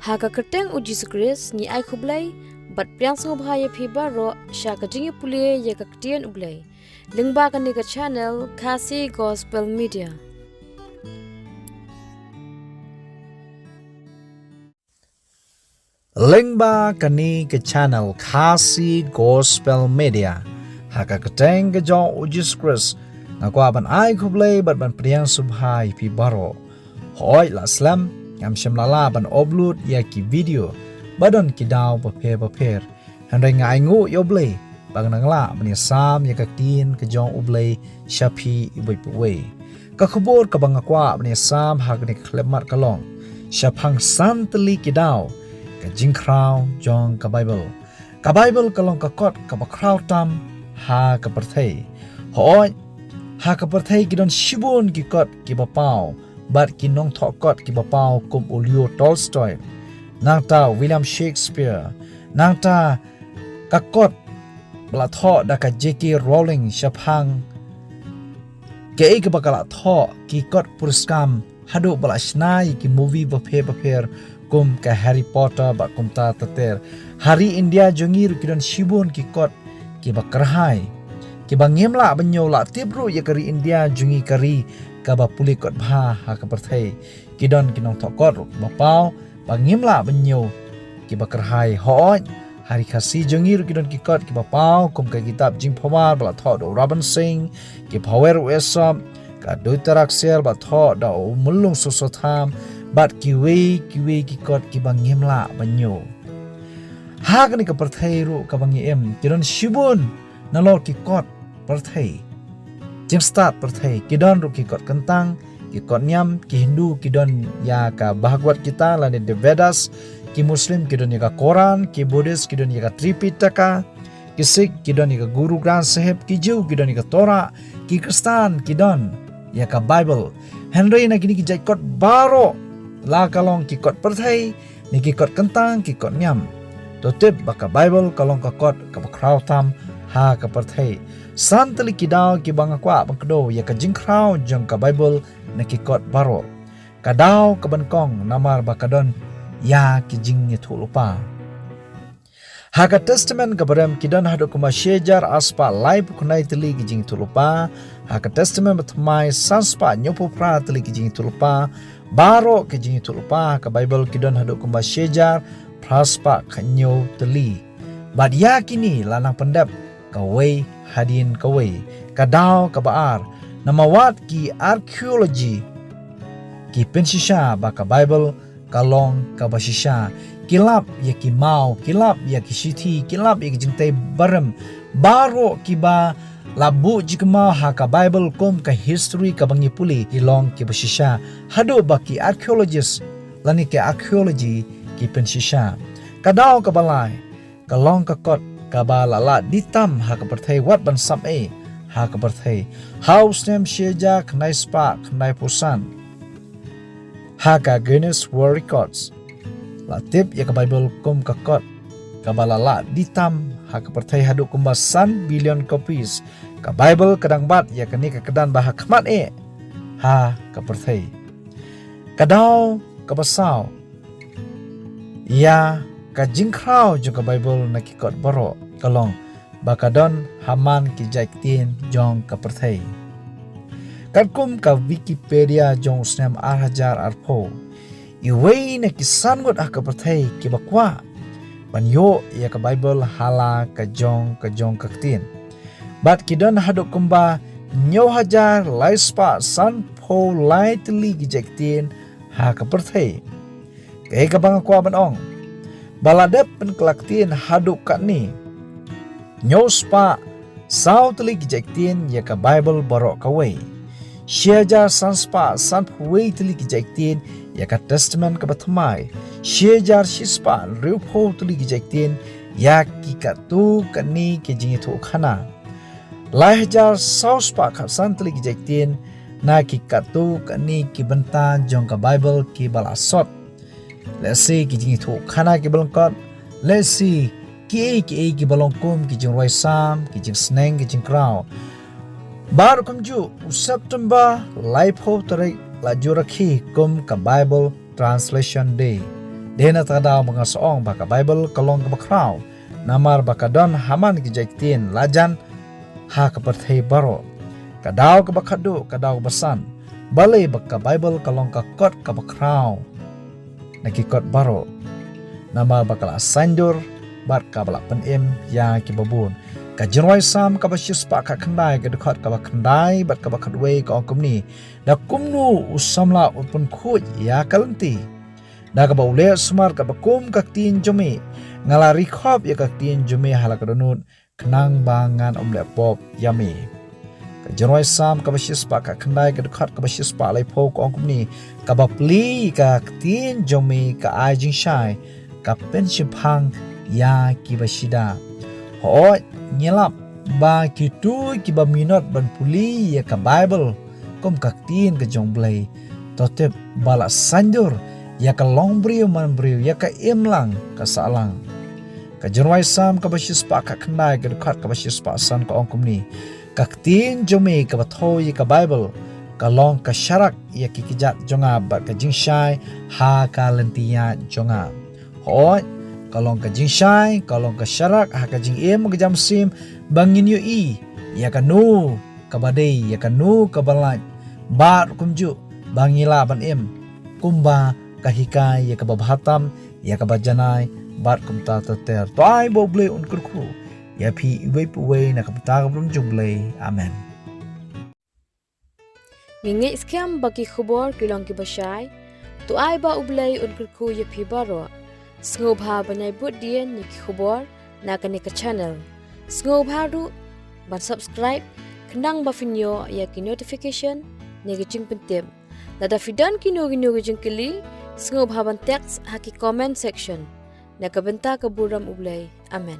Haga kerteng uji sekris ni ai kublai bat priang song bahaya phi baro sha ka jingi pule ya ka ktien ublai lingba ka ni ka channel Kasi Gospel Media. Lingba kani ke channel Kasi Gospel Media. Haka keteng ke jong ujis kris. Ngakwa ban ai kublai bat ban priang subhai pi baro. Hoi la slam ngam lala ban oblut ya ki video. Badon ki daw paper. Handai ngai ngu yoblai. Bang nangla bani sam ya kaktin ke jong ublai shapi iboi puwe. Kakubur ka bang ngakwa bani sam hagni klemat kalong. Shapang santeli ki daw. Ka jingkraw jong ka Bible kalong ka kot ka bakraw tam ha ka perthei hoi ha ka perthei kidon shibun ki kot ki bapaw bat ki nong thok kot ki bapaw kum Leo Tolstoy nang ta William Shakespeare nang ta ka kot bla tho da ka J.K. Rowling shaphang ke ka bakala tho ki kot purskam hadu bala snai ki movie baper kum ka Harry Potter ba kum ta tater hari India jongir kidon shibun ki kot ki bakrahai ki bangemla banyola tibru ya kari India jungi kari ka ba puli kot bha ha ka perthei kidon kinong thokot ba pau bangemla banyo ki bakrahai hoi hari khasi jongir kidon ki kot ki ba pau kum ka kitab jing phomar bala tho do Robin Singh ki power wesam ka doitaraksel ba tho da mulung sosotham bat kiwe ki kot ki bangemla banyo hagni ka perthei ru ka bangi em kidon shibun nalor ki kot perthei jim start perthei kidon ru ki kot kentang ki kot nyam ki Hindu kidon ya ka Bhagavad Gita lani the Vedas ki Muslim kidon ya ka Quran ki Buddhist kidon ya ka Tripitaka ki Sikh kidon ya ka Guru Granth Sahib ki Jew kidon ya ka Torah ki Kristen kidon ya ka Bible Henry na kini ki jai kot baro la kalong ki kot perthei ni ki kot kentang ki kot nyam totip baka Bible kalong ka kot ka bakraw tam ha ka perthei santali ki daw ki bangakwa bangkdo ya ka jingkraw jong ka Bible na ki kot baro ka daw ka bankong namar bakadon ya ki jing ni thulupa ha ka testament ka barem kidon hadu kuma shejar aspa live kunai tili ki jing thulupa ha ka testament bathmai sanspa nyopu pra tili ki jing thulupa baro ke jing thulupa ka Bible kidon hadu kuma shejar praspa khanyo teli bad yakini lanang pendap kawai hadin kawai kadaw kabaar namawat ki archaeology ki pensisha ba ka Bible kalong kabasisha kilap ya ki mau kilap ya ki shithi kilap ya ki jingtai barem baro ki ba labu jikma ha ka Bible kom ka history ka bangi puli ilong ki basisha hado ba ki archaeologist lani ke archaeology ki pensisha kadaw kabalai kalong ka kot kabalala ditam ha ka perthei wat ban sam e ha ka perthei house name sheja khnai spa khnai pusan ha ka Guinness World Records la tip ya ka Bible kum ka kot kabalala ditam ha ka perthei hadu kumba san billion copies ka Bible kadang bat ya kani ka kedan bah khmat e ha ka perthei kadaw ka basau ya ka jingkraw jong ka Bible na ki kot baro kalong bakadon haman ki jaiktin jong ka perthei kadkum ka Wikipedia jong snem arhajar arpo iwei na ki sangot ka perthei ki bakwa banyo ya ka Bible hala ka jong kaktin bat kidon hadu kumba nyo hajar laispa san po lightly ki jaiktin ha ka perthei kay ka bang kwa banong baladep pen kelaktin haduk kat ni nyospa sautli gijektin ya ka Bible borok kawai sheja sanspa sanpwei tli gijektin ya ka testament ka bathmai shejar shispa riupho tli gijektin ya ki ka tu kani ke jingi thu khana lahjar sauspa khasan tli gijektin na ki ka tu kani ki bentan jong ka Bible ki balasot let's see ki jingi thu khana ki balongkot let's see ki balongkum ki jing roi sam ki jing sneng ki jing kraw bar kumju September life ho tarik laju rakhi kum ka Bible translation day Dena tadaw mga soong baka Bible kalong kabakraw. Namar baka don haman kijaitin lajan ha kaperthei baro. Kadaw kabakadu kadaw basan. Balay baka Bible kalong kakot kabakraw. Nakikot baro. Namar bakal asandur bar kabala penim ya kibabun. Kajinwai sam kabasyus pa kakandai kadukot kabakandai bat kabakadway ka ongkumni. Da kumnu usamla utpun khut ya kalanti. Da kabaule sumar kabakum kaktin jome. Ngalari khop ya kaktin jome halakadunut kenang bangan omle pop yami. Kajinwai sam kabasyus pa kakandai kadukot kabasyus pa laipo ka ongkumni. Kabapli kaktin jome ka ajing syai. Ka pensimpang ya kibashida. Ho nyelap ba kitu kiba minot ban puli ya ka Bible kom kaktin ke jongblay totep bala sanjur ya ka longbriu man briu ya ka imlang ka salang ka jonwai sam ka basis pa ka khnai ka khat ka basis pa san ka ongkum ni kaktin jome ka batho ya ka Bible ka long ka syarak ya kikijat jonga ba ka jingshai ha ka lentiya jonga ho kalong ka jingshai kalong ka syarak ha ka jing em ka jamsim bangin yu i ya ka nu ka badai ya ka nu ka balat bar kumju bangila ban em kumba ka hikai ya ka babhatam ya ka bajanai bar kumta ter toy boble un kurku ya phi iwei puwei na kapta ka brum junglei amen. Ngingi skam bagi khubor kilong ki bashay tu ai ba ublay un kurku ya phi baro. Sngobha banay bud diyan ni khubor na kani ka channel. Sngobha ru ban subscribe kendang ba finyo ya ki notification ni gijing pentim. Nada fidan kino gijing kili sngobha ban text haki comment section. Na kabenta ka buram ublay. Amen.